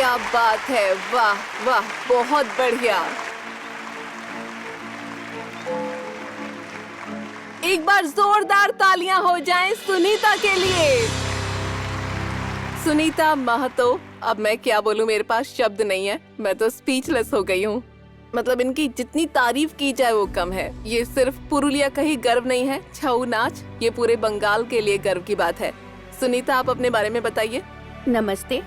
क्या बात है, वाह वाह, बहुत बढ़िया। एक बार जोरदार तालियां हो जाएं सुनीता के लिए। सुनीता महतो, अब मैं क्या बोलूं, मेरे पास शब्द नहीं है, मैं तो स्पीचलेस हो गई हूँ। मतलब इनकी जितनी तारीफ की जाए वो कम है। ये सिर्फ पुरुलिया का ही गर्व नहीं है, छऊ नाच ये पूरे बंगाल के लिए गर्व की बात है। सुनीता, आप अपने बारे में बताइए। नमस्ते,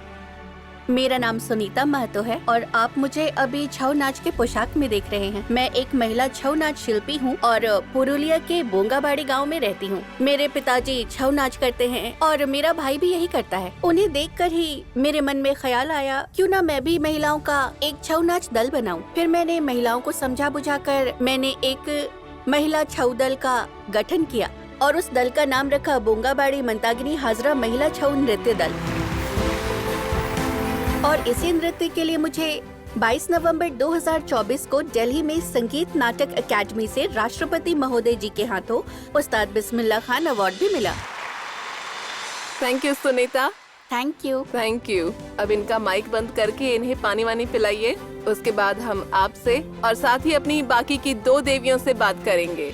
मेरा नाम सुनीता महतो है और आप मुझे अभी छऊ नाच के पोशाक में देख रहे हैं। मैं एक महिला छऊ नाच शिल्पी हूँ और पुरुलिया के बोंगाबाड़ी गांव में रहती हूँ। मेरे पिताजी छऊ नाच करते हैं और मेरा भाई भी यही करता है। उन्हें देखकर ही मेरे मन में ख्याल आया, क्यों ना मैं भी महिलाओं का एक छऊ नाच दल बनाऊं। फिर मैंने महिलाओं को समझा बुझाकर मैंने एक महिला छऊ दल का गठन किया और उस दल का नाम रखा बोंगाबाड़ी मंतागिनी हाजरा महिला छऊ नृत्य दल। और इसी नृत्य के लिए मुझे 22 नवंबर 2024 को दिल्ली में संगीत नाटक अकेडमी से राष्ट्रपति महोदय जी के हाथों उस्ताद बिस्मिल्लाह खान अवार्ड भी मिला। Thank you Sunita. Thank you. Thank you. अब इनका माइक बंद करके इन्हें पानी वानी पिलाइए। उसके बाद हम आपसे और साथ ही अपनी बाकी की 2 देवियों से बात करेंगे।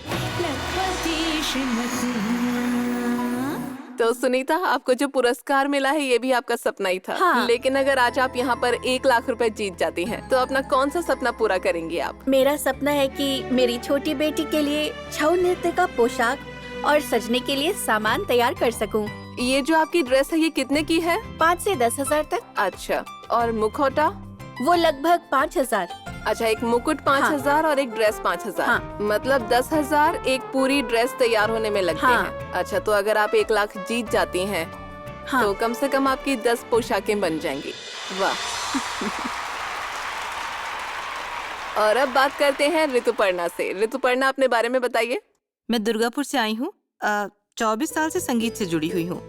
तो सुनीता, आपको जो पुरस्कार मिला है ये भी आपका सपना ही था। हाँ। लेकिन अगर आज आप यहाँ पर 1 लाख रुपए जीत जाती हैं, तो अपना कौन सा सपना पूरा करेंगी आप? मेरा सपना है कि मेरी छोटी बेटी के लिए छऊ नृत्य का पोशाक और सजने के लिए सामान तैयार कर सकूं। ये जो आपकी ड्रेस है ये कितने की है? 5 से 10 हजार तक। अच्छा, और मुखौटा? वो लगभग 5,000। अच्छा, एक मुकुट 5,000 और एक ड्रेस 5,000। हाँ। मतलब 10,000 एक पूरी ड्रेस तैयार होने में लगते हाँ। हैं। अच्छा, तो अगर आप 1 लाख जीत जाती हैं, हाँ। तो कम से कम आपकी 10 पोशाकें बन जाएंगी। वाह। और अब बात करते हैं ऋतुपर्णा से। ऋतुपर्णा, अपने बारे में बताइए। मैं दुर्गापुर से आई हूँ। 24 साल से संगीत से जुड़ी हुई हूँ।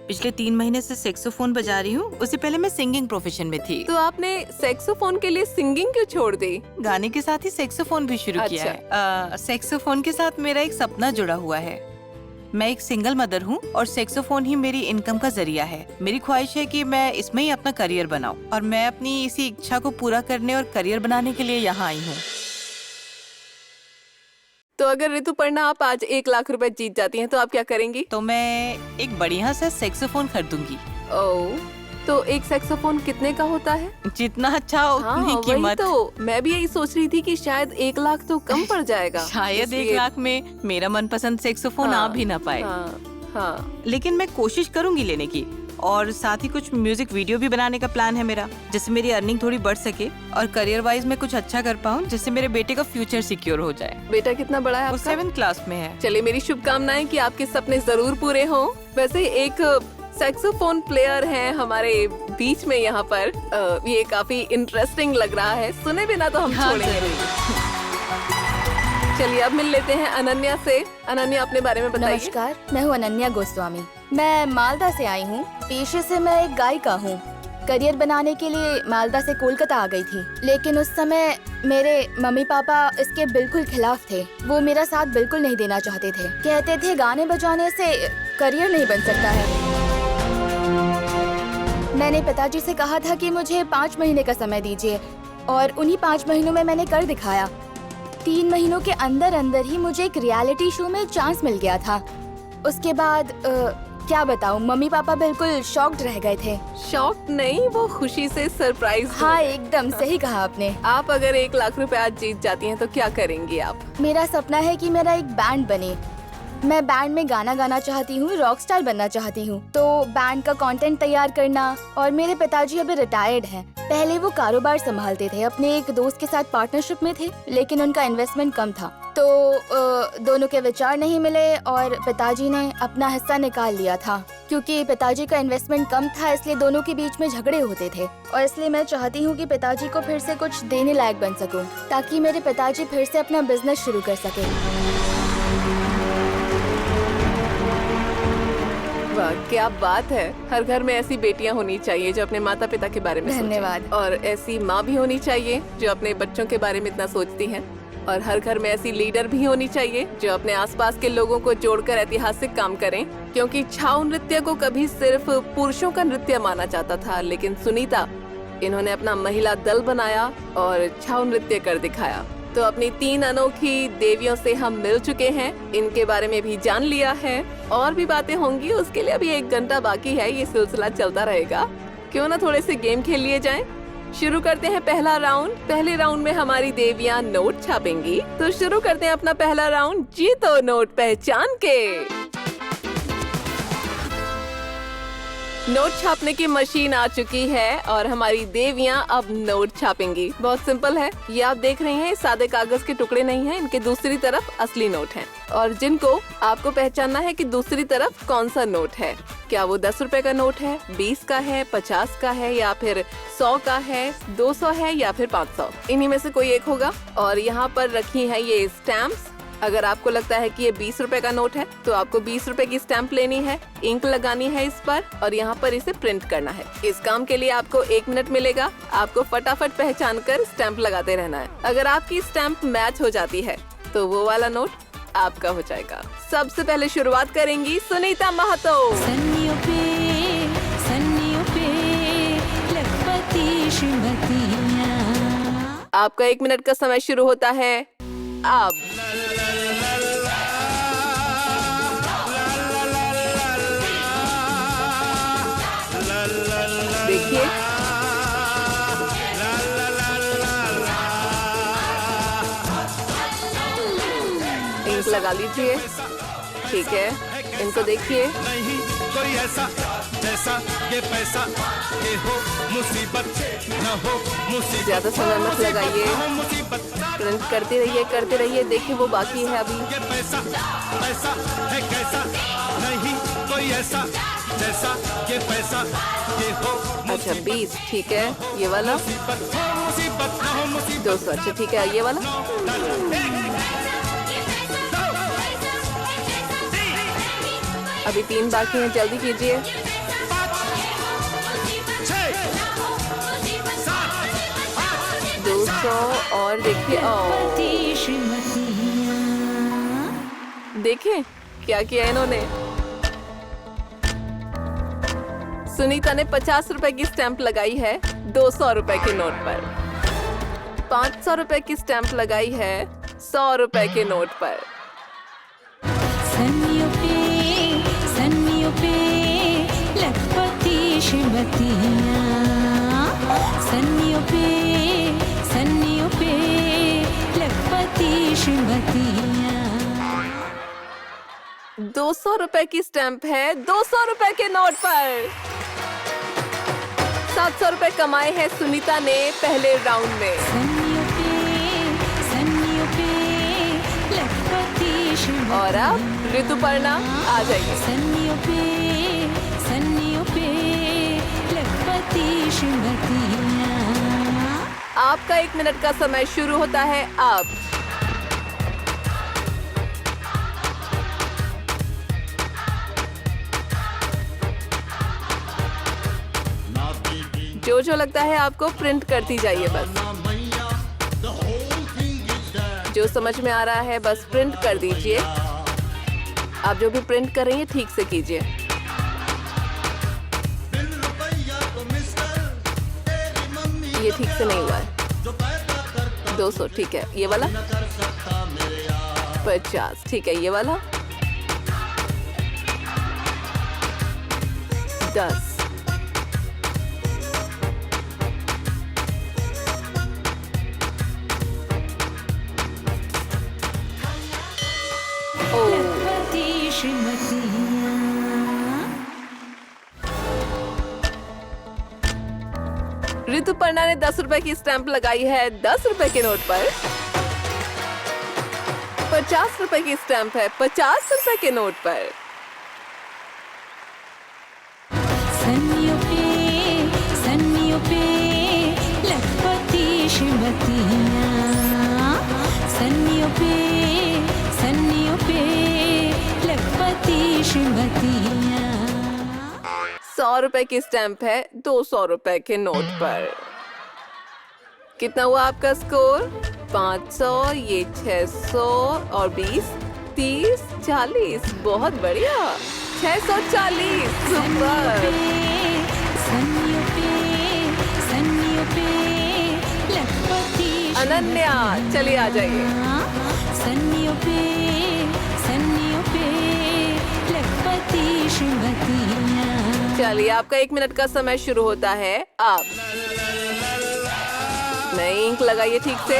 पिछले 3 महीने से सैक्सोफोन बजा रही हूँ। उससे पहले मैं सिंगिंग प्रोफेशन में थी। तो आपने सैक्सोफोन के लिए सिंगिंग क्यों छोड़ दी? गाने के साथ ही सैक्सोफोन भी शुरू किया है। सैक्सोफोन के साथ मेरा एक सपना जुड़ा हुआ है। मैं एक सिंगल मदर हूँ और सैक्सोफोन ही मेरी इनकम का जरिया है। मेरी ख्वाहिश है कि मैं इसमें ही अपना करियर बनाऊं और मैं अपनी इसी इच्छा को पूरा करने और करियर बनाने के लिए यहाँ आई हूँ। तो अगर ऋतुपर्णा आप आज 1 लाख रुपए जीत जाती हैं, तो आप क्या करेंगी? तो मैं एक बढ़िया सा सैक्सोफोन खरीदूंगी। ओह, तो एक सैक्सोफोन कितने का होता है? जितना अच्छा हो उतनी वही कीमत। तो मैं भी यही सोच रही थी कि शायद 1 लाख तो कम पड़ जाएगा। शायद 1 लाख में मेरा मनपसंद सैक्सोफोन आ भी ना पाए। हाँ। लेकिन मैं कोशिश करूंगी लेने की, और साथ ही कुछ म्यूजिक वीडियो भी बनाने का प्लान है मेरा, जिससे मेरी अर्निंग थोड़ी बढ़ सके और करियर वाइज में कुछ अच्छा कर पाऊं, जिससे मेरे बेटे का फ्यूचर सिक्योर हो जाए। बेटा कितना बड़ा है वो आपका? 7th क्लास में है। चलिए, मेरी शुभकामनाएं कि आपके सपने जरूर पूरे हों। वैसे एक सैक्सोफोन प्लेयर हैं हमारे बीच में यहाँ पर। ये काफी इंटरेस्टिंग लग रहा है, सुने बिना तो हम छोड़ेंगे नहीं। चलिए, अब मिल लेते हैं अनन्या से। अनन्या, अपने बारे में बताइए। नमस्कार, मैं हूँ अनन्या गोस्वामी। मैं मालदा से आई हूँ। पेशे से मैं एक गायिका हूँ। करियर बनाने के लिए मालदा से कोलकाता आ गई थी, लेकिन उस समय मेरे मम्मी पापा इसके बिल्कुल खिलाफ थे। वो मेरा साथ बिल्कुल नहीं देना चाहते थे। कहते थे गाने बजाने से करियर नहीं बन सकता है। मैंने पिताजी से कहा था कि मुझे 5 महीने का समय दीजिए और उन्हीं 5 महीनों में मैंने कर दिखाया। 3 महीनों के अंदर अंदर ही मुझे एक रियलिटी शो में चांस मिल गया था। उसके बाद क्या बताऊं, मम्मी पापा बिल्कुल शॉक्ड रह गए थे। शॉक्ड नहीं, वो खुशी से सरप्राइज। हाँ, एकदम सही कहा आपने। आप अगर 1 लाख रुपए आज जीत जाती हैं, तो क्या करेंगी आप? मेरा सपना है कि मेरा एक बैंड बने। मैं बैंड में गाना गाना चाहती हूँ, रॉक स्टार बनना चाहती हूँ। तो बैंड का कंटेंट तैयार करना। और मेरे पिताजी अभी रिटायर्ड हैं। पहले वो कारोबार संभालते थे, अपने एक दोस्त के साथ पार्टनरशिप में थे, लेकिन उनका इन्वेस्टमेंट कम था, तो दोनों के विचार नहीं मिले और पिताजी ने अपना हिस्सा निकाल लिया था। क्योंकि पिताजी का इन्वेस्टमेंट कम था, इसलिए दोनों के बीच में झगड़े होते थे। और इसलिए मैं चाहती हूँ कि पिताजी को फिर से कुछ देने लायक बन सकूँ, ताकि मेरे पिताजी फिर से अपना बिजनेस शुरू कर सके। वाह, क्या बात है। हर घर में ऐसी बेटियां होनी चाहिए जो अपने माता पिता के बारे में सोचें। धन्यवाद। और ऐसी माँ भी होनी चाहिए जो अपने बच्चों के बारे में इतना सोचती हैं। और हर घर में ऐसी लीडर भी होनी चाहिए जो अपने आसपास के लोगों को जोड़कर ऐतिहासिक काम करें। क्योंकि छाऊ नृत्य को कभी सिर्फ पुरुषों का नृत्य माना जाता था, लेकिन सुनीता, इन्होंने अपना महिला दल बनाया और छाऊ नृत्य कर दिखाया। तो अपनी 3 अनोखी देवियों से हम मिल चुके हैं, इनके बारे में भी जान लिया है। और भी बातें होंगी, उसके लिए अभी 1 घंटा बाकी है, ये सिलसिला चलता रहेगा। क्यों ना थोड़े से गेम खेल लिए जाएं? शुरू करते हैं पहला राउंड। पहले राउंड में हमारी देवियां नोट छापेंगी। तो शुरू करते हैं अपना पहला राउंड, जीतो नोट पहचान के। नोट छापने की मशीन आ चुकी है और हमारी देवियां अब नोट छापेंगी। बहुत सिंपल है, ये आप देख रहे हैं, सादे कागज के टुकड़े नहीं हैं, इनके दूसरी तरफ असली नोट हैं। और जिनको आपको पहचानना है कि दूसरी तरफ कौन सा नोट है। क्या वो 10 रुपए का नोट है, 20 का है, 50 का है, या फिर 100 का है, 200 है, या फिर 500। इन्हीं में से कोई एक होगा। और यहाँ पर रखी है ये स्टैम्प्स। अगर आपको लगता है कि ये 20 रुपए का नोट है तो आपको 20 रुपए की स्टैंप लेनी है, इंक लगानी है इस पर और यहाँ पर इसे प्रिंट करना है। इस काम के लिए आपको 1 मिनट मिलेगा। आपको फटाफट पहचान कर स्टैंप लगाते रहना है। अगर आपकी स्टैंप मैच हो जाती है तो वो वाला नोट आपका हो जाएगा। सबसे पहले शुरुआत करेंगी सुनीता महतो। सन्नियों पे लखपति श्रीमतियाँ। आपका 1 मिनट का समय शुरू होता है अब। देखिए, इंक लगा लीजिए। ठीक है, इनको देखिए। नहीं कोई ऐसा जैसा ये पैसा ये हो मुसीबत न हो मुसीबत। ज्यादा समय मत लगाइए, न हो मुसीबत। प्रिंट करते रहिए। देखिए वो बाकी है अभी। ये पैसा पैसा है कैसा नहीं कोई ऐसा जैसा ये पैसा ये हो अच्छा 20, ठीक है, ये वाला मुसीबत हो मुसीबत न हो मुसीबत। 200, अच्छा ठीक है, ये वाला अभी 3 बाकी हैं, जल्दी कीजिए। 200 और देखिए, लखपति श्रीमतियाँ। देखिए क्या किया इन्होंने। सुनीता ने 50 रुपए की स्टैंप लगाई है 200 रुपए के नोट पर। 500 रुपए की स्टैंप लगाई है 100 रुपए के नोट पर। सन्नियों पे लखपति श्रीमतियाँ। सन्नियों पे लखपति श्रीमतियाँ। 200 रुपए की स्टैंप है 200 रुपए के नोट पर। 700 रुपए कमाए हैं सुनीता ने पहले राउंड में। सन्नियों पे लखपति श्रीमतियाँ। और अब ऋतुपर्णा आ जाइए। सन्नियों पे लखपति श्रीमतियाँ। आपका 1 मिनट का समय शुरू होता है अब। जो लगता है आपको प्रिंट करती जाइए बस। जो समझ में आ रहा है बस प्रिंट कर दीजिए। आप जो भी प्रिंट कर रही हैं ठीक से कीजिए। ये ठीक से नहीं हुआ है। 200, ठीक है, ये वाला 50, ठीक है, ये वाला 10। लखपति श्रीमतियाँ। ऋतुपर्णा ने 10 रुपए की स्टैंप लगाई है 10 रुपए के नोट पर। 50 रुपए की स्टैंप है 50 रुपए के नोट पर। सन्नियों पे लखपति श्रीमतियाँ। सन्नियों पे लखपति श्रीमतियाँ। 100 रुपए की स्टैंप है 200 रुपए के नोट पर। कितना हुआ आपका स्कोर? 500, ये 600 और 20, 30, 40। बहुत बढ़िया, 640। सुपर। सन्नियों लखपति अनन्या चलिए आ जाइए। सन्नियों पे लखपति श्रीमतियाँ। चलिए आपका 1 मिनट का समय शुरू होता है। आप नई इंक लगाइए ठीक से।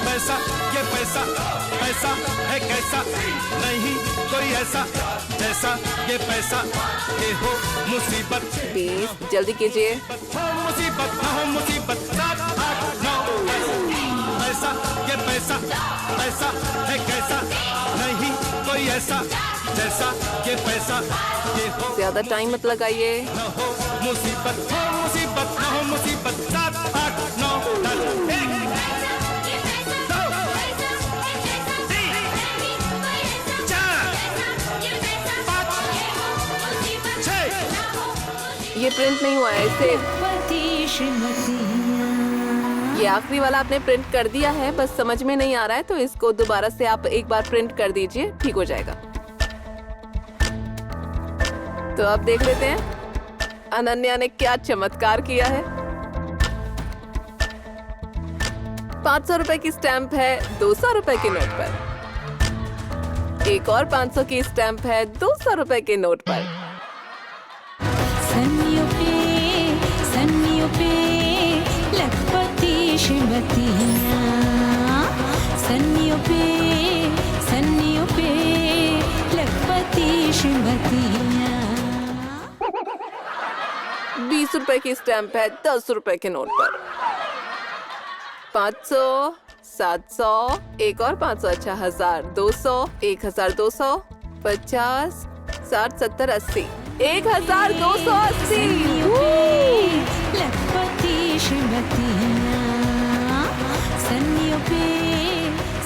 पैसा ये पैसा पैसा है कैसा नहीं कोई ऐसा जैसा ये पैसा ये हो मुसीबत 20 जल्दी कीजिए। हो मुसीबत ना हो मुसीबत 7 8 9 पैसा ये पैसा पैसा है कैसा नहीं कोई ऐसा जैसा ये पैसा ये हो ज्यादा टाइम मत लगाइए। ना हो मुसीबत ना हो मुसीबत 7 8 9 10 1 ये प्रिंट नहीं हुआ है इसे। लखपति श्रीमतियाँ। ये आखिरी वाला आपने प्रिंट कर दिया है, बस समझ में नहीं आ रहा है तो इसको दोबारा से आप एक बार प्रिंट कर दीजिए, ठीक हो जाएगा। तो अब देख लेते हैं अनन्या ने क्या चमत्कार किया है। 500 रुपए की स्टैंप है 200 रुपए के नोट पर। एक और 500 की स्टैंप है 200 रुपए के नोट पर। सन्नियों पे लखपति श्रीमतियाँ। सन्नियों पे लखपति श्रीमतियाँ। 20 रुपए की स्टैंप है 10 रुपए के नोट पर। 500 700 एक और 500 अच्छा 1000 200 1200 50 60 70 80 1280। लखपति श्रीमतियाँ। सन्नियों पे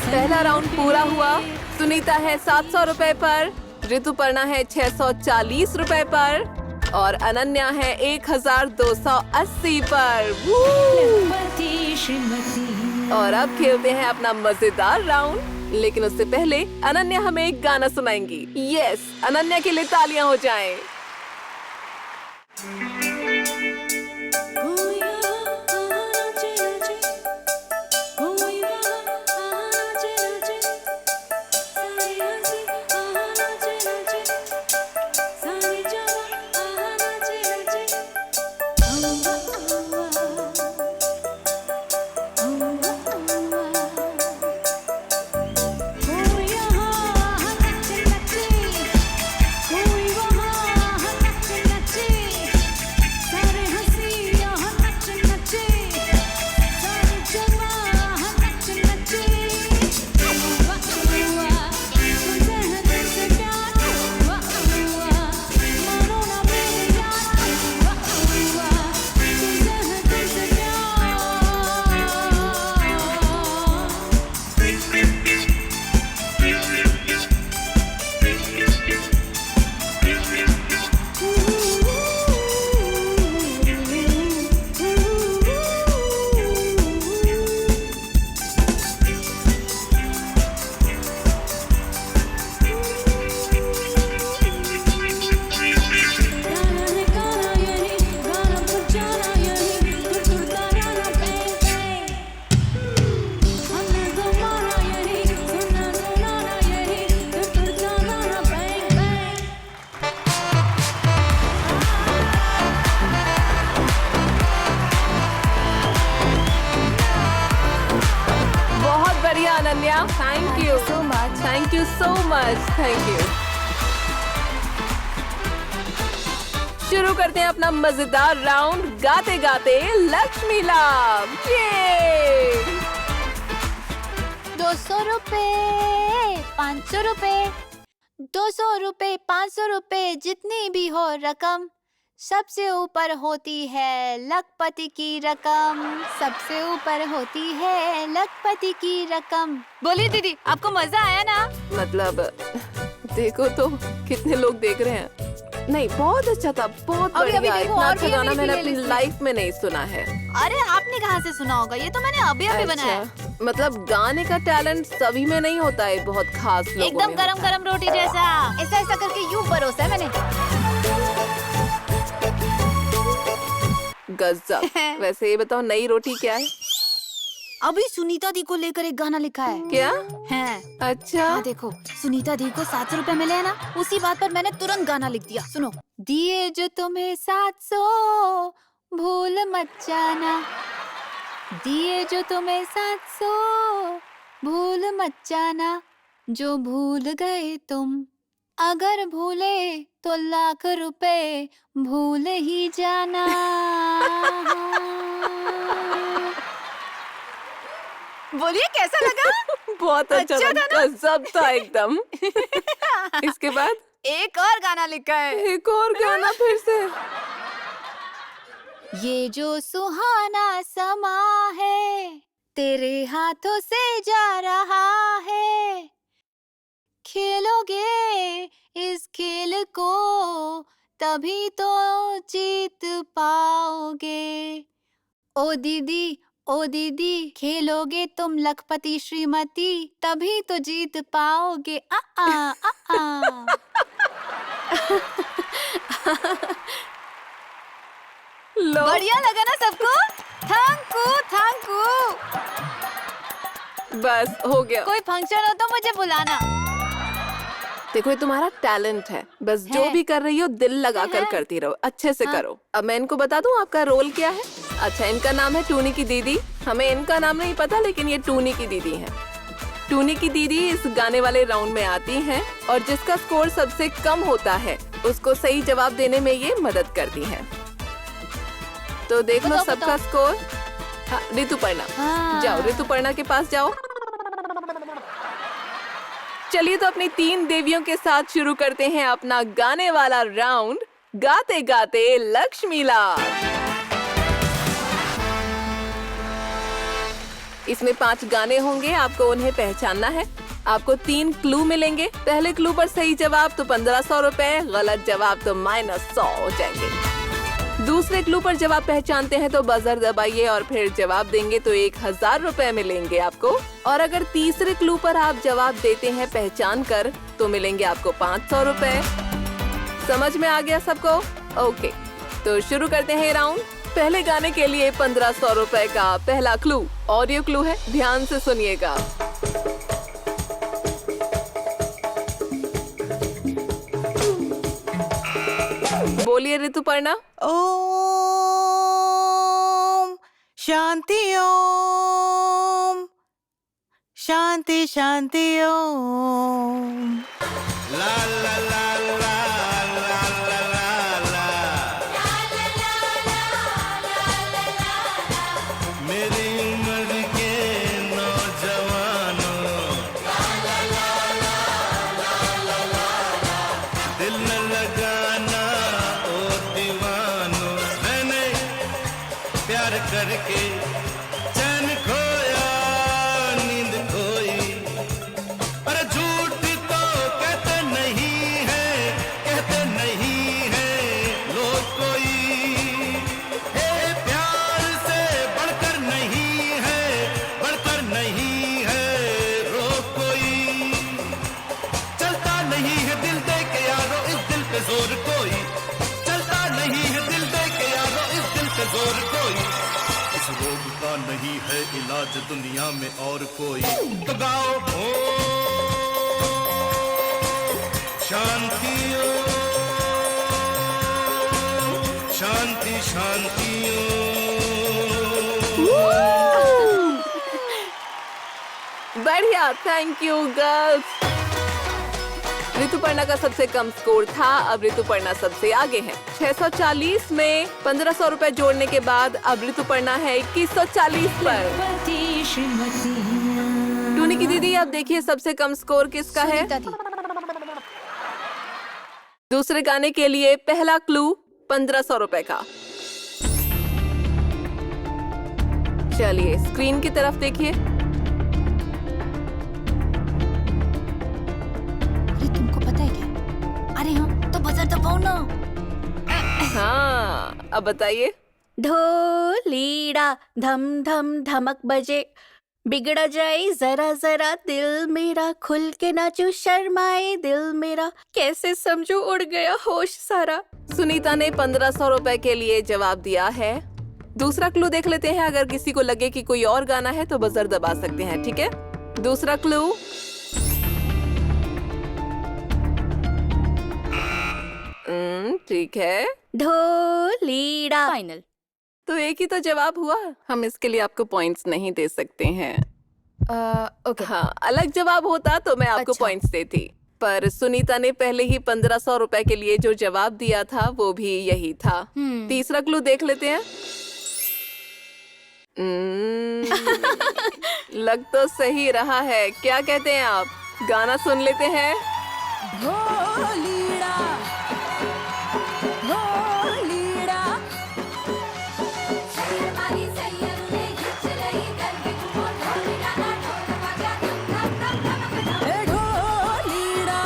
पहला राउंड पूरा हुआ। सुनीता है 700 रुपए पर, ऋतुपर्णा है 640 रुपए पर और अनन्या है 1280 पर। लखपति श्रीमतियाँ। और अब खेलते हैं अपना मजेदार राउंड, लेकिन उससे पहले अनन्या हमें एक गाना सुनाएंगी। यस, अनन्या के लिए तालियां हो जाएं। Thank you so much. Thank you so much. Thank you. शुरू करते हैं अपना मजेदार राउंड गाते गाते लक्ष्मी लाभ। 200 रुपए 500 रुपए 200 रुपए 500 रुपए जितनी भी हो रकम सबसे ऊपर होती है लखपति की रकम। सबसे ऊपर होती है लखपति की रकम। बोलिए दीदी, आपको मजा आया ना? मतलब देखो तो कितने लोग देख रहे हैं। नहीं, बहुत अच्छा था, बहुत अभी बढ़िया। देखो, इतना और अच्छा भी गाना अभी मैंने भी अपनी playlist में। लाइफ में नहीं सुना है। अरे आपने कहाँ से सुना होगा? ये तो मैंने अभी अभी बनाया है। अच्छा, मतलब गाने का टैलेंट सभी में नहीं होता है, बहुत खास लोगों एकदम में गरम गरम रोटी जैसा। ऐसा ऐसा करके यूं परोसा है मैंने। गजब। वैसे ये बताओ नई रोटी क्या है? अभी सुनीता दी को लेकर एक गाना लिखा है। क्या? है। अच्छा। हाँ देखो, सुनीता दी को 700 रुपए मिले हैं ना, उसी बात पर मैंने तुरंत गाना लिख दिया। सुनो। दिए जो तुम्हें 700 भूल मत जाना, दिए जो तुम्हें 700 भूल मत जाना, जो भूल गए तुम अगर भूले तो लाख रुपए भूल ही जाना। बोलिए कैसा लगा? बहुत अच्छा अच्छा था, था ना? गजब था एकदम। इसके बाद एक और गाना लिखा है। एक और गाना फिर से। ये जो सुहाना समा है तेरे हाथों से जा रहा है, खेलोगे इस खेल को तभी तो जीत पाओगे। ओ दीदी खेलोगे तुम लखपति श्रीमती तभी तो जीत पाओगे। लो बढ़िया लगा ना सबको? Thank you. बस हो गया। कोई फंक्शन हो तो मुझे बुलाना। देखो ये तुम्हारा टैलेंट है, बस जो है। भी कर रही हो दिल लगा कर करती रहो, अच्छे से करो। अब मैं इनको बता दूं आपका रोल क्या है। अच्छा, इनका नाम है टूनी की दीदी। हमें इनका नाम नहीं पता, लेकिन ये टूनी की दीदी है। टूनी की दीदी इस गाने वाले राउंड में आती हैं और जिसका स्कोर सबसे कम होता है उसको सही जवाब देने में ये मदद करती हैं। तो देख लो बताओ, सबका स्कोर। हाँ, ऋतुपर्णा जाओ, ऋतुपर्णा के पास जाओ। चलिए तो अपनी 3 देवियों के साथ शुरू करते हैं अपना गाने वाला राउंड, गाते गाते लक्ष्मीला। इसमें 5 गाने होंगे, आपको उन्हें पहचानना है। आपको 3 क्लू मिलेंगे। पहले क्लू पर सही जवाब तो 1500 रुपए, गलत जवाब तो -100 हो जाएंगे। दूसरे क्लू पर जवाब पहचानते हैं तो बजर दबाइए और फिर जवाब देंगे तो 1000 रुपए मिलेंगे आपको। और अगर तीसरे क्लू पर आप जवाब देते हैं पहचान कर तो मिलेंगे आपको 500 रुपए। समझ में आ गया सबको? ओके, तो शुरू करते हैं राउंड। पहले गाने के लिए 1500 रुपए का पहला क्लू ऑडियो क्लू है, ध्यान से सुनिएगा। बोलिए ऋतुपर्णा। ओम शांति ओम, शांति शांति ओम। ला ला ला ला ला ला ला मेरी उम्र के नौजवानों, दिल न लगाना ओ दीवानों। मैंने प्यार करके चैन खोया, नींद खोई, पर झूठ तो कहते नहीं है लोग कोई। हे प्यार से बढ़कर नहीं है रोग कोई। चलता नहीं है दिल दे के यारो इस दिल पे जोर कोई, चलता नहीं है दिल दे के यारो इस दिल पे जोर कोई। इस रोग का नहीं है इलाज दुनिया में और कोई। तो गाओ ओ शांति ओ, शांति शांति ओ। बढ़िया, थैंक यू गर्ल्स। ऋतुपर्णा का सबसे कम स्कोर था, अब ऋतुपर्णा सबसे आगे है। 640 में 1500 रुपए जोड़ने के बाद अब ऋतुपर्णा है 2140 पर। लखपति श्रीमती। टूनी की दीदी, अब देखिए सबसे कम स्कोर किसका है। सुनीता दी। दूसरे गाने के लिए पहला क्लू 1500 रुपए का। चलिए स्क्रीन की तरफ देखिए। अरे तुमको पता है क्या? अरे हाँ, तो बजर दबाओ ना। हाँ, अब बताइए। ढोलीड़ा धम धम धमक बजे, बिगड़ा जाए जरा जरा दिल मेरा, खुल के नाचू शर्माए दिल मेरा, कैसे समझू उड़ गया होश सारा। सुनीता ने 1500 रुपए के लिए जवाब दिया है। दूसरा क्लू देख लेते हैं, अगर किसी को लगे कि कोई और गाना है तो बजर दबा सकते हैं, ठीक है? दूसरा क्लू, ठीक है। ढोलीड़ा। फाइनल। तो एक ही तो जवाब हुआ, हम इसके लिए आपको पॉइंट्स नहीं दे सकते हैं। ओके। हाँ, अलग जवाब होता तो मैं आपको अच्छा। पॉइंट्स देती, पर सुनीता ने पहले ही 1500 रुपए के लिए जो जवाब दिया था वो भी यही था। तीसरा क्लू देख लेते हैं। लग तो सही रहा है, क्या कहते हैं आप? गाना सुन लेते हैं। ढोलीड़ा ढोलीड़ा ए ढोलीड़ा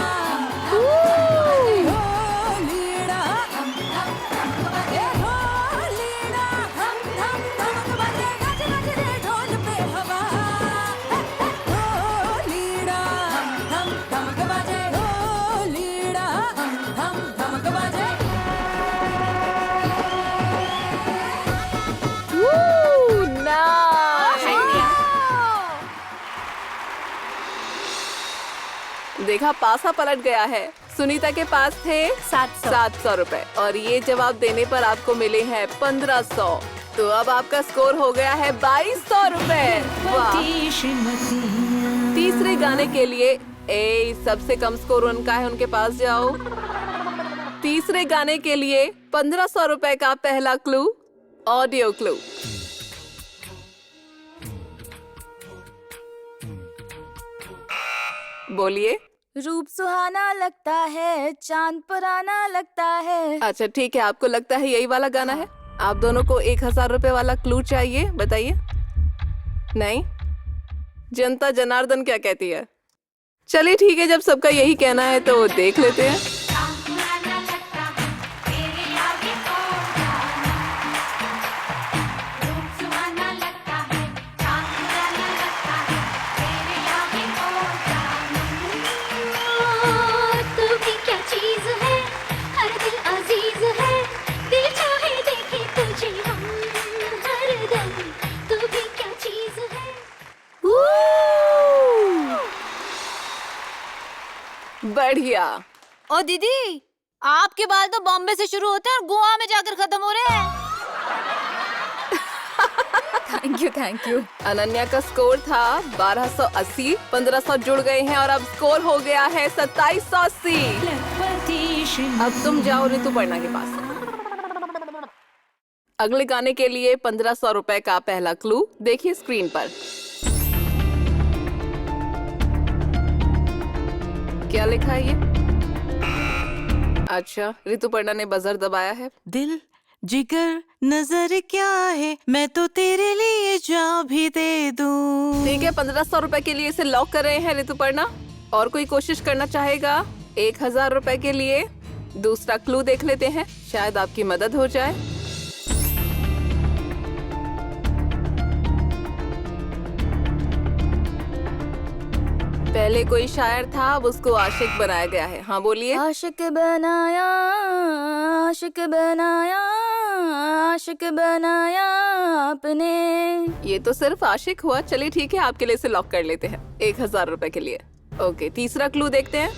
ढोलीड़ा ए ढोलीड़ा हम धमक बजे गज गज रे ढोल पे हवा ढोलीड़ा हम धमक बजे ढोलीड़ा हम धमक बजे देखा, पासा पलट गया है। सुनीता के पास थे 700 रुपए और ये जवाब देने पर आपको मिले हैं 1500। तो अब आपका स्कोर हो गया है 2200 रुपए। वाह! तीसरे गाने के लिए सबसे कम स्कोर उनका है, उनके पास जाओ। तीसरे गाने के लिए 1500 रुपए का पहला क्लू, ऑडियो क्लू। बोलिए। रूप सुहाना लगता है, चांद पुराना लगता है। अच्छा ठीक है, आपको लगता है यही वाला गाना है? आप दोनों को 1000 रुपए वाला क्लू चाहिए, बताइए। नहीं, जनता जनार्दन क्या कहती है? चलिए ठीक है, जब सबका यही कहना है तो देख लेते हैं। तू भी क्या चीज है, हर दिल अजीज है, दिल चाहे देखे तुझे हम हरदम, तू भी क्या चीज है। बढ़िया। ओ दीदी, आपके बाल तो बॉम्बे से शुरू होते हैं और गोवा में जाकर खत्म हो रहे हैं। Thank you. अनन्या का स्कोर था 1280, 1500 जुड़ गए हैं और अब स्कोर हो गया है 2780। अब तुम जाओ ऋतुपर्णा के पास। अगले गाने के लिए 1500 रुपए का पहला क्लू देखिए स्क्रीन पर। क्या लिखा है ये? अच्छा, ऋतुपर्णा ने बजर दबाया है। दिल जिगर नजर क्या है, मैं तो तेरे लिए जान भी दे दूं। ठीक है, 1500 रुपए के लिए इसे लॉक कर रहे हैं ऋतुपर्णा। और कोई कोशिश करना चाहेगा 1000 रुपए के लिए? दूसरा क्लू देख लेते हैं, शायद आपकी मदद हो जाए। पहले कोई शायर था, अब उसको आशिक बनाया गया है। हाँ बोलिए। आशिक बनाया, आशिक बनाया, आशिक बनाया आपने। ये तो सिर्फ आशिक हुआ। चलिए ठीक है, आपके लिए इसे लॉक कर लेते हैं 1000 रुपए के लिए। ओके, तीसरा क्लू देखते हैं।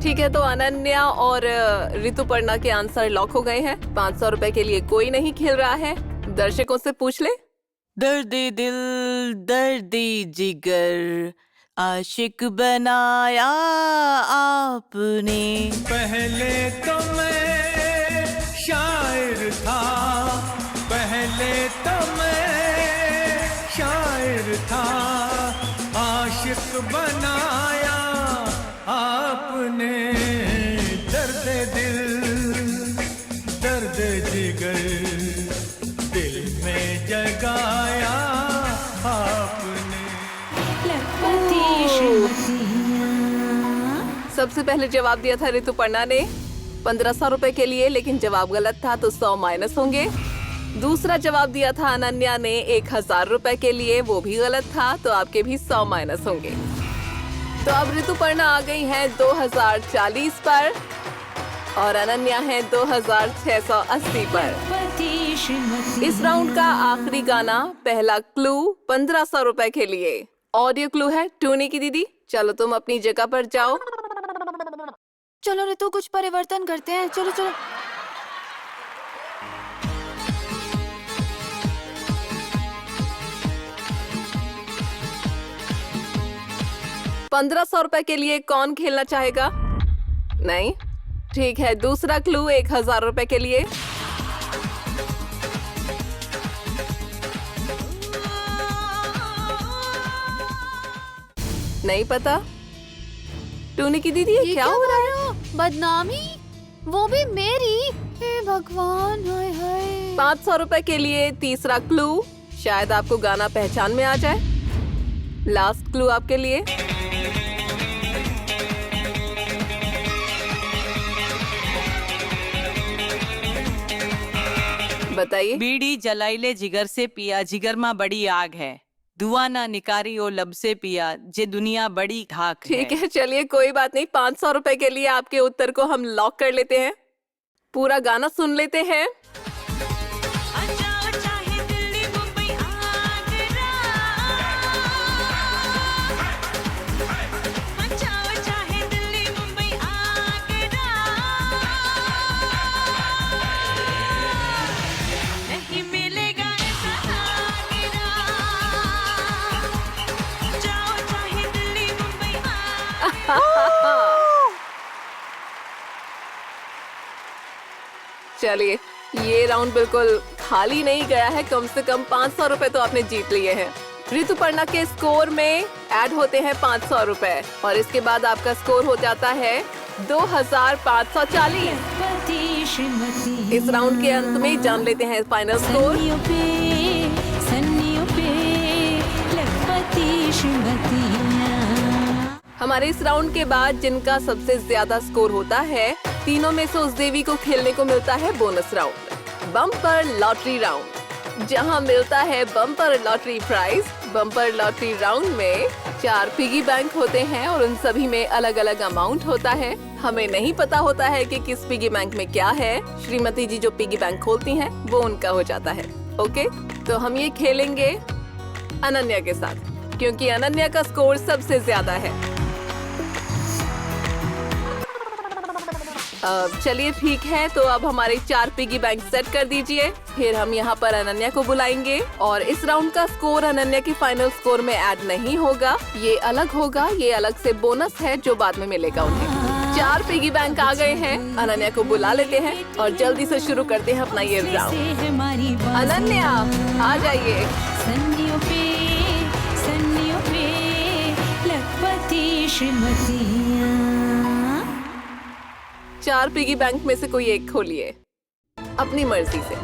ठीक है, तो अनन्या और ऋतुपर्णा के आंसर लॉक हो गए हैं। 500 रुपए के लिए कोई नहीं खेल रहा है। दर्शकों से पूछ ले। दर्दे दिल दर्दे जिगर, आशिक बनाया आपने। पहले तो मैं शायर था, पहले तो मैं शायर था, आशिक बनाया आपने। दर्द दिल दर्द जिगर, दिल में जगाया आपने। सबसे पहले जवाब दिया था ऋतुपर्णा ने 1500 रुपए के लिए, लेकिन जवाब गलत था तो 100 माइनस होंगे। दूसरा जवाब दिया था अनन्या ने 1000 रुपए के लिए, वो भी गलत था, तो आपके भी 100 माइनस होंगे। तो अब ऋतुपर्णा आ गई हैं 2040 पर और अनन्या है 2680 पर। इस राउंड का आखिरी गाना, पहला क्लू 1500 रुपए के लिए। ऑडियो क्लू है टूनी की दीदी, चलो तुम अपनी जगह पर जाओ। चलो ऋतु कुछ परिवर्तन करते हैं, चलो चलो। ₹1500 के लिए कौन खेलना चाहेगा? नहीं, ठीक है। दूसरा क्लू 1000 रुपए के लिए। नहीं पता? टूनी की दीदी, ये क्या हो रहा है? बदनामी, वो भी मेरी। हे भगवान, हाय हाय। 500 रुपए के लिए तीसरा क्लू, शायद आपको गाना पहचान में आ जाए। लास्ट क्लू आपके लिए। बताइए। बीड़ी जलाइले जिगर से पिया, जिगर माँ बड़ी आग है, धुआं ना निकारी ओ लब से पिया, जे दुनिया बड़ी खाक है। ठीक है, चलिए कोई बात नहीं। 500 रुपए के लिए आपके उत्तर को हम लॉक कर लेते हैं। पूरा गाना सुन लेते हैं। चलिए, ये राउंड बिल्कुल खाली नहीं गया है। कम से कम 500 रुपए तो आपने जीत लिए हैं। ऋतुपर्णा के स्कोर में ऐड होते हैं 500 रुपए और इसके बाद आपका स्कोर हो जाता है 2540। इस राउंड के अंत में जान लेते हैं फाइनल स्कोर। हमारे इस राउंड के बाद जिनका सबसे ज्यादा स्कोर होता है, तीनों में से उस देवी को खेलने को मिलता है bonus round, bumper lottery round, जहां मिलता है bumper lottery prize. Bumper lottery round में 4 पिगी बैंक होते हैं और उन सभी में अलग अलग अमाउंट होता है। हमें नहीं पता होता है कि किस पिगी बैंक में क्या है। श्रीमती जी जो पिगी बैंक खोलती हैं, वो उनका हो जाता है। ओके, तो हम ये खेलेंगे अनन्या के साथ, क्योंकि अनन्या का स्कोर सबसे ज्यादा है। चलिए ठीक है, तो अब हमारे 4 पिगी बैंक सेट कर दीजिए। फिर हम यहाँ पर अनन्या को बुलाएंगे और इस राउंड का स्कोर अनन्या की फाइनल स्कोर में ऐड नहीं होगा, ये अलग होगा। ये अलग से बोनस है जो बाद में मिलेगा उन्हें। 4 पिगी बैंक आ गए हैं, अनन्या को बुला लेते हैं और जल्दी से शुरू करते हैं अपना ये राउंड। अनन्या आ जाइए। 4 पिगी बैंक में से कोई एक खोलिए अपनी मर्जी से।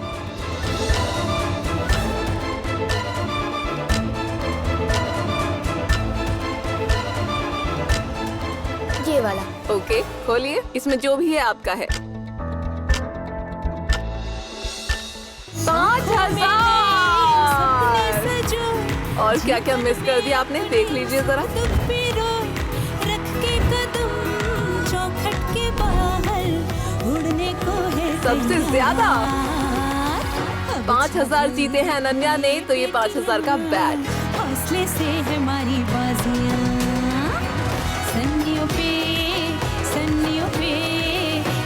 ये वाला। ओके, खोलिए। इसमें जो भी है आपका है। 5000। और क्या क्या मिस कर दिया आपने, देख लीजिए जरा। सबसे ज्यादा 5000 जीते हैं अनन्या ने, तो ये 5000 का बैट। हौसले से हमारी बाजियां, सन्नियों पे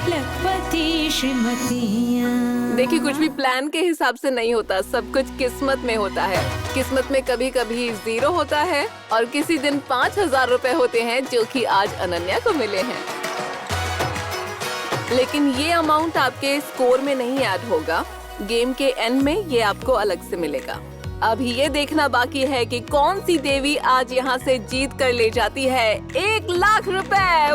लखपति श्रीमतियां। देखिए, कुछ भी प्लान के हिसाब से नहीं होता, सब कुछ किस्मत में होता है। किस्मत में कभी कभी 0 होता है और किसी दिन 5000 रुपए होते हैं, जो कि आज अनन्या को मिले हैं। लेकिन ये अमाउंट आपके स्कोर में नहीं ऐड होगा, गेम के एंड में ये आपको अलग से मिलेगा। अभी ये देखना बाकी है कि कौन सी देवी आज यहाँ से जीत कर ले जाती है 1 लाख रुपए।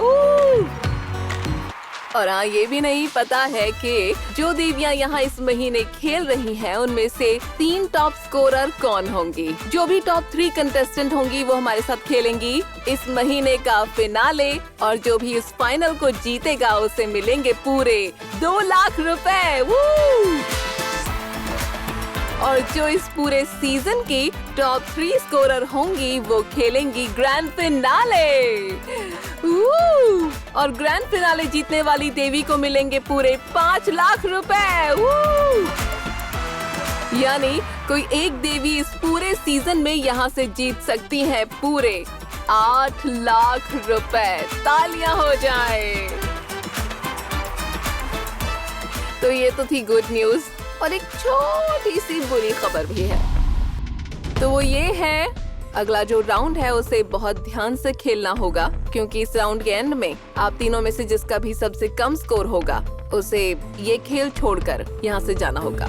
और हाँ, ये भी नहीं पता है कि जो देवियां यहाँ इस महीने खेल रही हैं, उनमें से 3 टॉप स्कोरर कौन होंगी। जो भी टॉप 3 कंटेस्टेंट होंगी वो हमारे साथ खेलेंगी इस महीने का फिनाले, और जो भी इस फाइनल को जीतेगा उसे मिलेंगे पूरे 2 लाख रुपए। और जो इस पूरे सीजन की टॉप 3 स्कोरर होंगी वो खेलेंगी ग्रैंड फिनाले। और ग्रैंड फिनाले जीतने वाली देवी को मिलेंगे पूरे 5 लाख रुपए। यानी कोई एक देवी इस पूरे सीजन में यहाँ से जीत सकती है पूरे 8 लाख रुपए। तालियां हो जाए। तो ये तो थी गुड न्यूज और एक छोटी सी बुरी खबर भी है। तो वो ये है, अगला जो राउंड है उसे बहुत ध्यान से खेलना होगा, क्योंकि इस राउंड के एंड में आप तीनों में से जिसका भी सबसे कम स्कोर होगा उसे ये खेल छोड़कर यहाँ से जाना होगा।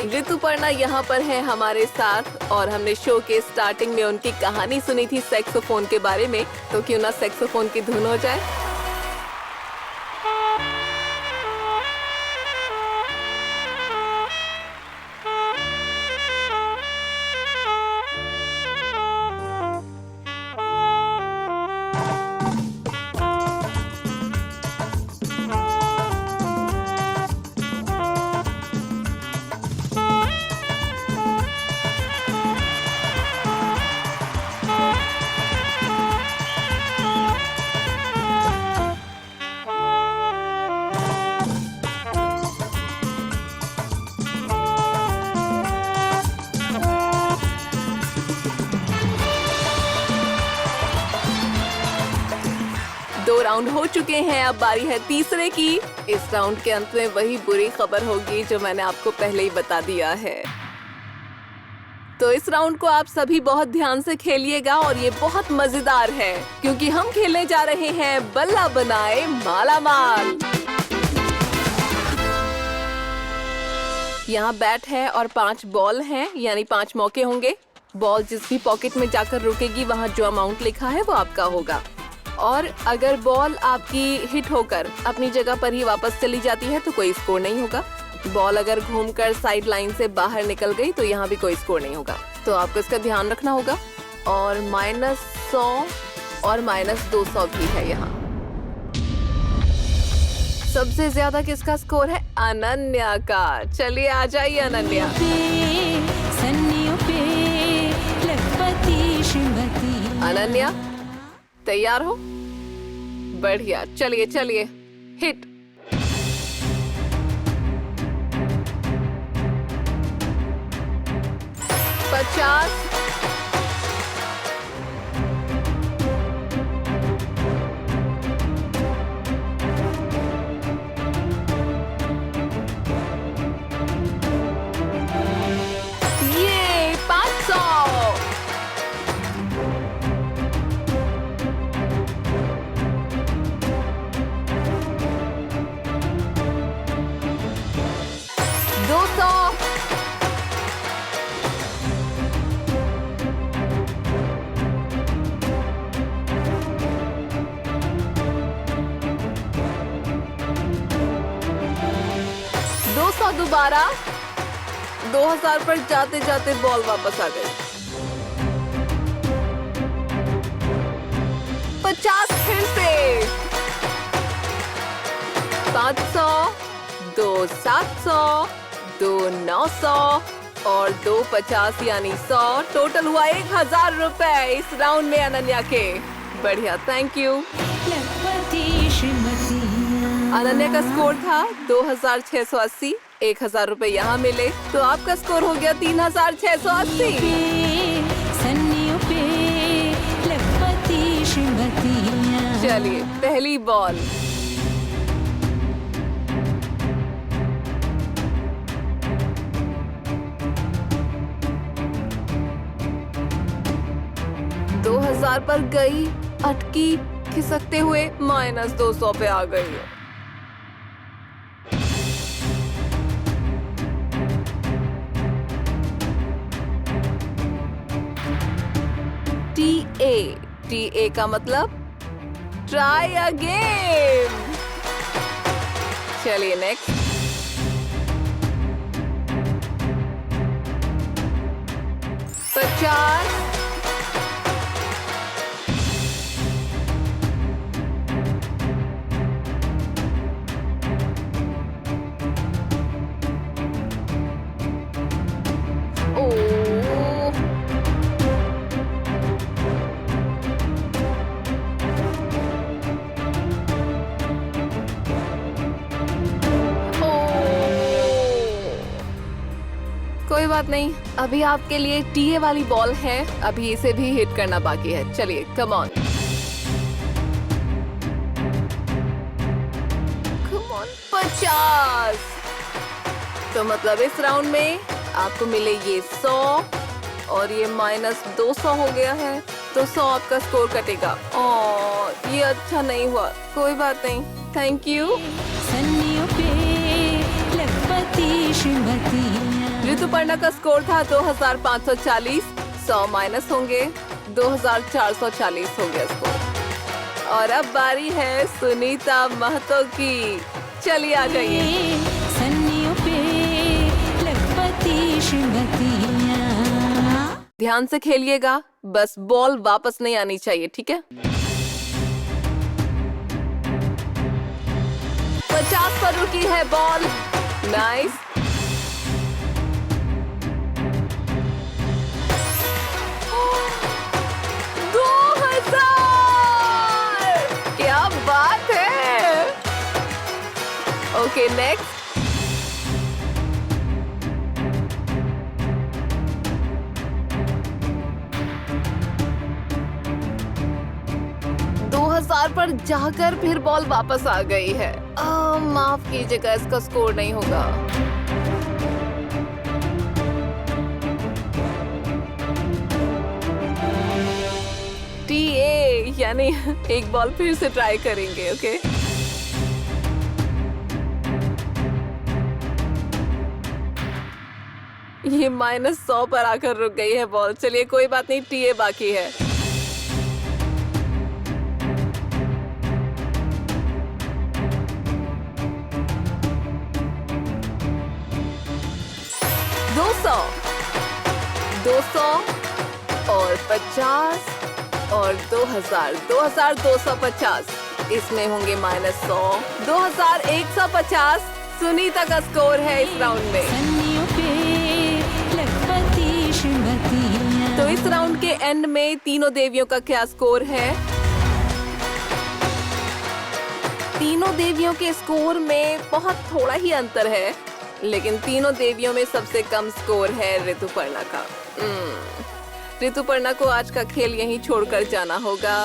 ऋतुपर्णा यहाँ पर है हमारे साथ और हमने शो के स्टार्टिंग में उनकी कहानी सुनी थी सैक्सोफोन के बारे में, तो क्यों ना सैक्सोफोन की धुन हो जाए। दो राउंड हो चुके हैं, अब बारी है तीसरे की। इस राउंड के अंत में वही बुरी खबर होगी जो मैंने आपको पहले ही बता दिया है। तो इस राउंड को आप सभी बहुत ध्यान से खेलिएगा और ये बहुत मजेदार है, क्योंकि हम खेलने जा रहे हैं बल्ला बनाए माला माल। यहाँ बैट है और 5 बॉल हैं, यानी 5 मौके होंगे। बॉल जिस भी पॉकेट में जाकर रुकेगी वहाँ जो अमाउंट लिखा है वो आपका होगा। और अगर बॉल आपकी हिट होकर अपनी जगह पर ही वापस चली जाती है तो कोई स्कोर नहीं होगा। बॉल अगर घूमकर साइड लाइन से बाहर निकल गई तो यहाँ भी कोई स्कोर नहीं होगा। तो आपको इसका ध्यान रखना होगा। और -100 और -200 भी है यहाँ। सबसे ज्यादा किसका स्कोर है? अनन्या का। चलिए आ जाइए अनन्या। सन्नियों पे लखपति श्रीमती। अनन्या तैयार हो? बढ़िया, चलिए चलिए हिट। $50 ये 500 200 200 दोबारा। 2000 पर जाते जाते बॉल वापस आ गई। 50 फिर से। 500, 2 700, 2 900 और 2 50 यानी 100। टोटल हुआ 1000 रुपए इस राउंड में अनन्या के। बढ़िया, थैंक यू। लखपति श्रीमती। अनन्या का स्कोर था 2680। 1000 रुपए यहाँ मिले तो आपका स्कोर हो गया 3680। सन्नियों पे लखपति श्रीमती। चलिए पहली बॉल। $2000 पर गई, अटकी, खिसकते हुए -200 पे आ गई। TA का मतलब ट्राई अगेन। चलिए नेक्स्ट। $50, कोई बात नहीं, अभी आपके लिए टीए वाली बॉल है, अभी इसे भी हिट करना बाकी है। चलिए कम ऑन, कम ऑन। 50। तो मतलब इस राउंड में आपको मिले ये 100 और ये -200 हो गया है, तो 100 आपका स्कोर कटेगा। और ये अच्छा नहीं हुआ, कोई बात नहीं, थैंक यू। सन्नियों पे लखपति श्रीमती। ऋतुपर्णा का स्कोर था 2540, 100 माइनस होंगे, 2440 हो गया स्कोर। और अब बारी है सुनीता महतो की, चलिए आ जाइए। सन्नियों पे लखपति श्रीमती। ध्यान से खेलिएगा, बस बॉल वापस नहीं आनी चाहिए, ठीक है? 50 पर रुकी है बॉल, नाइस। क्या बात है। Okay next. पर जाकर फिर बॉल वापस आ गई है। माफ कीजिएगा, इसका स्कोर नहीं होगा। टीए यानी एक बॉल फिर से ट्राई करेंगे, ओके? ये -100 पर आकर रुक गई है बॉल। चलिए कोई बात नहीं, टीए बाकी है। दो सौ और 50 और 2000, 2250। इसमें होंगे -100, 2150 सुनीता का स्कोर है इस राउंड में। सन्नियों पे लखपति श्रीमती। तो इस राउंड के एंड में तीनों देवियों का क्या स्कोर है? तीनों देवियों के स्कोर में बहुत थोड़ा ही अंतर है, लेकिन तीनों देवियों में सबसे कम स्कोर है ऋतुपर्णा का। ऋतुपर्णा को आज का खेल यहीं छोड़कर जाना होगा।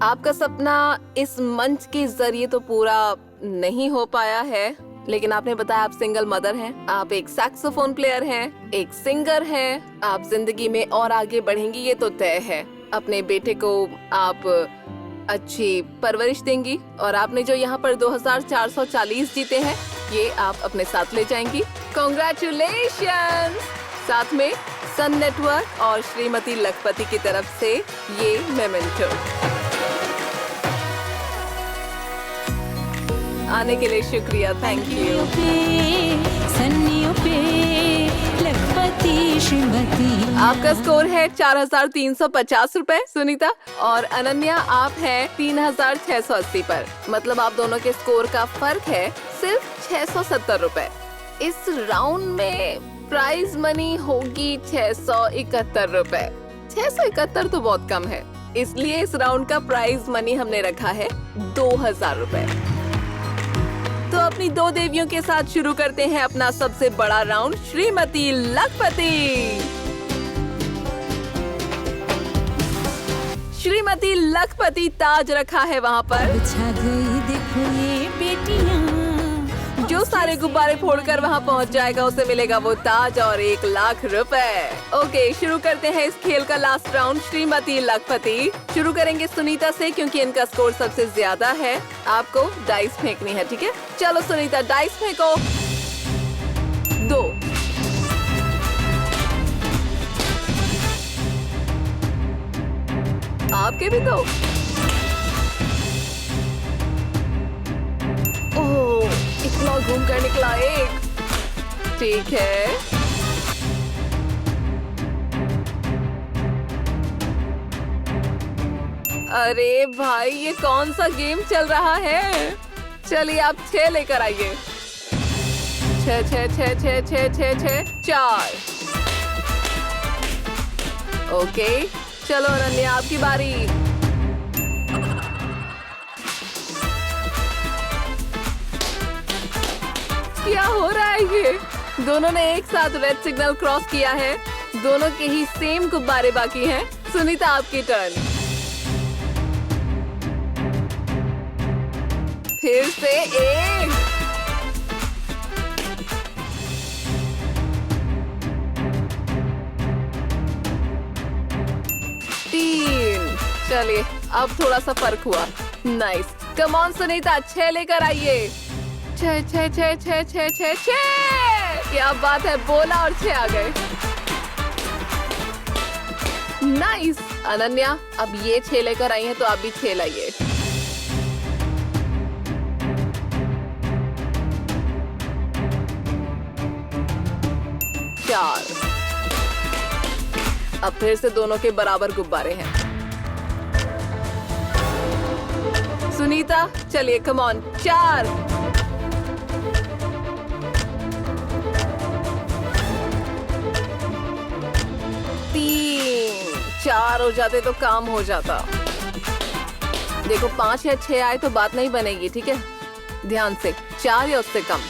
आपका सपना इस मंच के जरिए तो पूरा नहीं हो पाया है, लेकिन आपने बताया आप सिंगल मदर हैं, आप एक सैक्सोफोन प्लेयर हैं, एक सिंगर हैं, आप जिंदगी में और आगे बढ़ेंगी ये तो तय है। अपने बेटे को आप अच्छी परवरिश देंगी और आपने जो यहाँ पर 2440 जीते हैं ये आप अपने साथ ले जाएंगी। कॉन्ग्रेचुलेशंस। साथ में सन नेटवर्क और श्रीमती लखपति की तरफ से ये मेमेंटो। आने के लिए शुक्रिया, थैंक यू। सन्नियों पे लखपति श्रीमती। आपका स्कोर है 4350 रुपए सुनीता, और अनन्या आप हैं 3680 पर। मतलब आप दोनों के स्कोर का फर्क है सिर्फ 670 रुपए। इस राउंड में प्राइज मनी होगी 671 रुपए। 671 तो बहुत कम है, इसलिए इस राउंड का प्राइज मनी हमने रखा है 2000 रुपए। तो अपनी दो देवियों के साथ शुरू करते हैं अपना सबसे बड़ा राउंड, श्रीमती लखपति। श्रीमती लखपति ताज रखा है वहाँ पर। छा गई देखो ये बेटियां। जो सारे गुब्बारे फोड़कर वहाँ पहुँच जाएगा उसे मिलेगा वो ताज और 1 लाख रुपए। ओके, शुरू करते हैं इस खेल का लास्ट राउंड। श्रीमती लखपति शुरू करेंगे सुनीता से क्योंकि इनका स्कोर सबसे ज्यादा है। आपको डाइस फेंकनी है, ठीक है? चलो सुनीता, डाइस फेंको। 2। आपके भी 2। ओह, इतना घूम कर निकला 1। ठीक है, अरे भाई ये कौन सा गेम चल रहा है? चलिए आप 6 लेकर आइए। 6 6 6 6 6 6 6 4। ओके, चलो अनन्या आपकी बारी। क्या हो रहा है ये? दोनों ने एक साथ रेड सिग्नल क्रॉस किया है। दोनों के ही सेम गुब्बारे बाकी हैं। सुनीता, आपकी टर्न। फिर से एक। तीन। चलिए, अब थोड़ा सा फर्क हुआ। नाइस। कम ऑन सुनीता, 6 लेकर आइए। 6 6 6 6 6 6 6। क्या बात है, बोला और 6 आ गए। नाइस। अनन्या, अब ये 6 लेकर आई हैं तो आप भी 6 लाइए। चार। अब फिर से दोनों के बराबर गुब्बारे हैं। सुनीता, चलिए, कम ऑन। 4। तीन। 4 हो जाते तो काम हो जाता। देखो, 5 या 6 आए तो बात नहीं बनेगी, ठीक है? ध्यान से। 4 या उससे कम।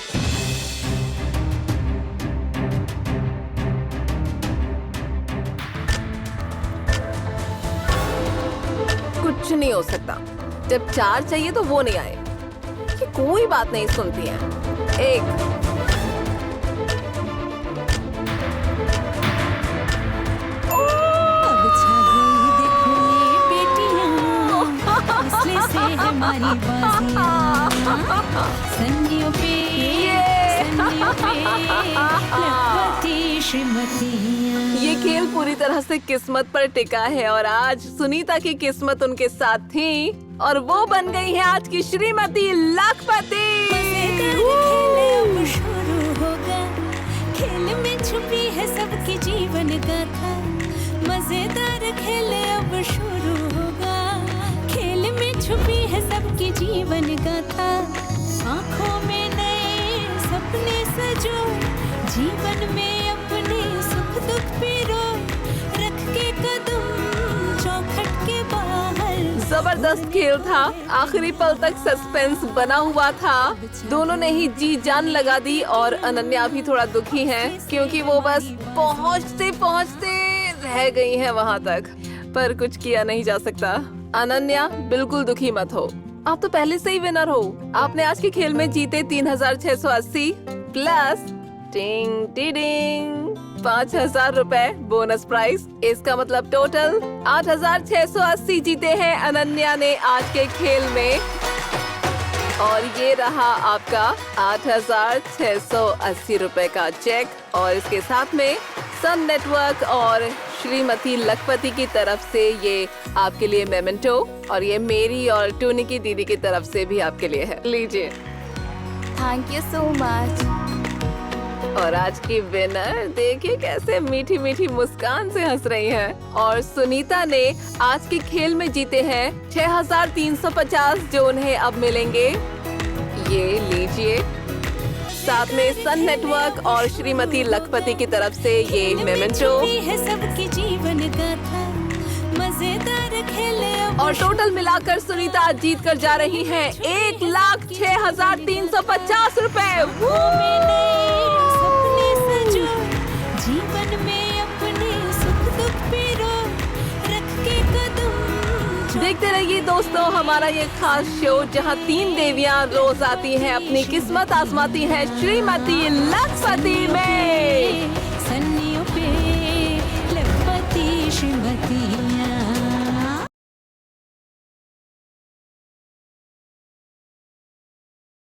कुछ नहीं हो सकता। जब 4 चाहिए तो वो नहीं आए। ये कोई बात नहीं सुनती है। 1। अब छा गई देखो ये बेटियां, हौसले से हमारी बाजियां, सन्नियों पे लखपति श्रीमतियां। ये खेल पूरी तरह से किस्मत पर टिका है और आज सुनीता की किस्मत उनके साथ थी और वो बन गई है आज की श्रीमती लखपति। खेल अब शुरू होगा, खेल में छुपी है सबकी जीवन गाथा। मजेदार खेल अब शुरू होगा, खेल में छुपी है सबकी जीवन गाथा। आँखों में नए सपने सजो, जीवन में अपने सुख दुख पिरो, रख के कदम चौखट के बाहर। जबरदस्त खेल था। आखिरी पल तक सस्पेंस बना हुआ था। दोनों ने ही जी जान लगा दी और अनन्या भी थोड़ा दुखी है क्योंकि वो बस पहुंचते पहुंचते रह गई है वहां तक, पर कुछ किया नहीं जा सकता। अनन्या, बिल्कुल दुखी मत हो। आप तो पहले से ही विनर हो। आपने आज के खेल में जीते 3680 प्लस टिंग टिडिंग 5000 रुपए बोनस प्राइस। इसका मतलब टोटल 8680 जीते हैं अनन्या ने आज के खेल में। और ये रहा आपका 8680 रुपए का चेक और इसके साथ में सन नेटवर्क और श्रीमती लखपति की तरफ से ये आपके लिए मेमेंटो और ये मेरी और टूनी की दीदी की तरफ से भी आपके लिए है। लीजिए। Thank you so much. और आज की विनर देखिए कैसे मीठी मीठी मुस्कान से हंस रही हैं। और सुनीता ने आज के खेल में जीते हैं 6350 जो उन्हें अब मिलेंगे। ये लीजिए, साथ में सन नेटवर्क और श्रीमती लखपति की तरफ से ये मेमेंटो है सबकी जीवन गाथा। मजेदार खेल और टोटल मिलाकर सुनीता जीत कर जा रही हैं 1,06,350 रुपए। सपने सजो, जीवन में अपने सुख दुख पिरो, रख के कदम। देखते रहिए दोस्तों हमारा ये खास शो जहां 3 देवियां रोज आती हैं, अपनी किस्मत आजमाती हैं। श्रीमती लखपति